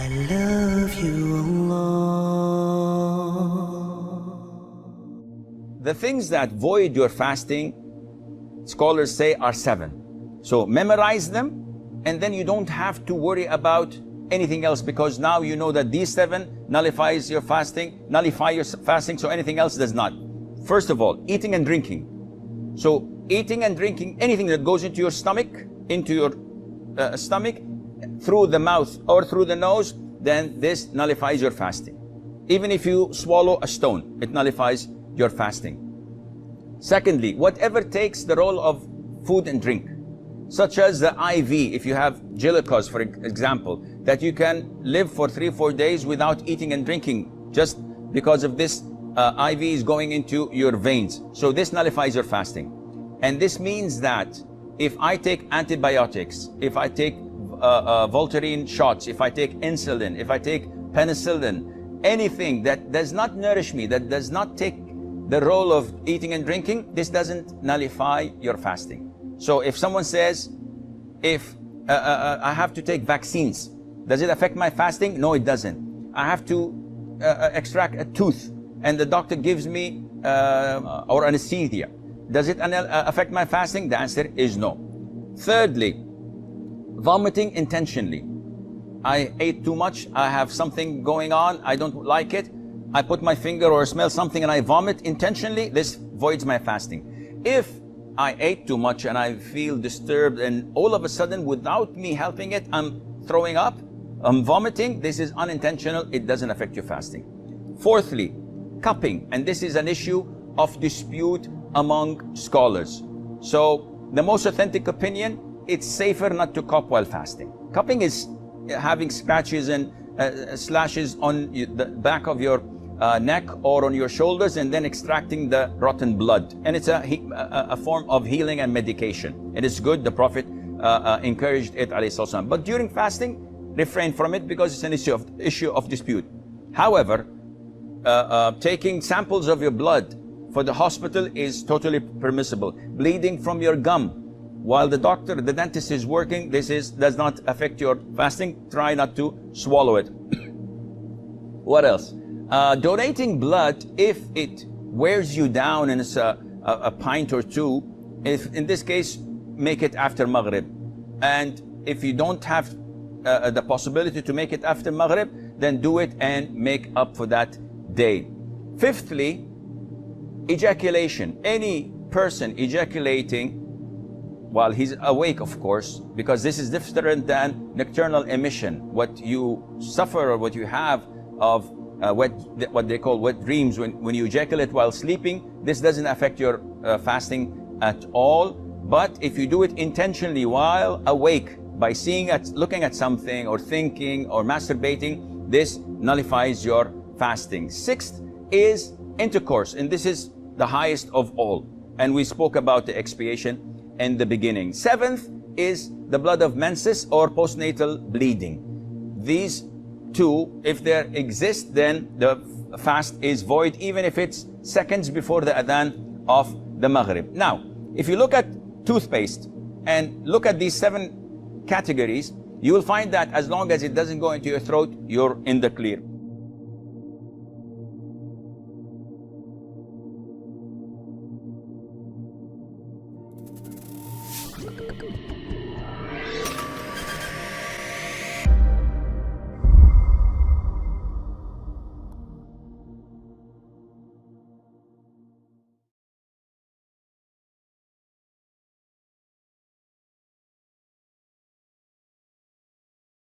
I love you, Allah. The things that void your fasting, scholars say, are 7. So memorize them, and then you don't have to worry about anything else, because now you know that these 7 nullify your fasting, so anything else does not. First of all, eating and drinking. So eating and drinking, anything that goes into your stomach, through the mouth or through the nose, then this nullifies your fasting. Even if you swallow a stone, it nullifies your fasting. Secondly, whatever takes the role of food and drink, such as the IV, if you have glucose, for example, that you can live for 3-4 days without eating and drinking, just because of this IV is going into your veins. So this nullifies your fasting. And this means that if I take antibiotics, if I take Voltaren shots, if I take insulin, if I take penicillin, anything that does not nourish me, that does not take the role of eating and drinking, this doesn't nullify your fasting. So if someone says, if I have to take vaccines, does it affect my fasting? No, it doesn't. I have to extract a tooth, and the doctor gives me or anesthesia, does it affect my fasting? The answer is no. Thirdly, vomiting intentionally. I ate too much, I have something going on, I don't like it, I put my finger or smell something and I vomit intentionally, this voids my fasting. If I ate too much and I feel disturbed and all of a sudden, without me helping it, I'm throwing up, I'm vomiting, this is unintentional, it doesn't affect your fasting. Fourthly, cupping, and this is an issue of dispute among scholars. So the most authentic opinion, it's safer not to cup while fasting. Cupping is having scratches and slashes on the back of your neck or on your shoulders, and then extracting the rotten blood. And it's a form of healing and medication. It is good. The Prophet encouraged it, alayhi salam. But during fasting, refrain from it, because it's an issue of dispute. However, taking samples of your blood for the hospital is totally permissible. Bleeding from your gum while the dentist is working, does not affect your fasting. Try not to swallow it. What else? Donating blood, if it wears you down and it's a pint or two, if in this case, make it after Maghrib. And if you don't have the possibility to make it after Maghrib, then do it and make up for that day. Fifthly, ejaculation. Any person ejaculating while he's awake, of course, because this is different than nocturnal emission. What you suffer or what you have of what they call wet dreams, when you ejaculate while sleeping, this doesn't affect your fasting at all. But if you do it intentionally while awake, by looking at something or thinking or masturbating, this nullifies your fasting. Sixth is intercourse, and this is the highest of all. And we spoke about the expiation in the beginning. Seventh is the blood of menses or postnatal bleeding. These two, if there exist, then the fast is void, even if it's seconds before the adhan of the Maghrib. Now, if you look at toothpaste and look at these 7 categories, you will find that as long as it doesn't go into your throat, you're in the clear.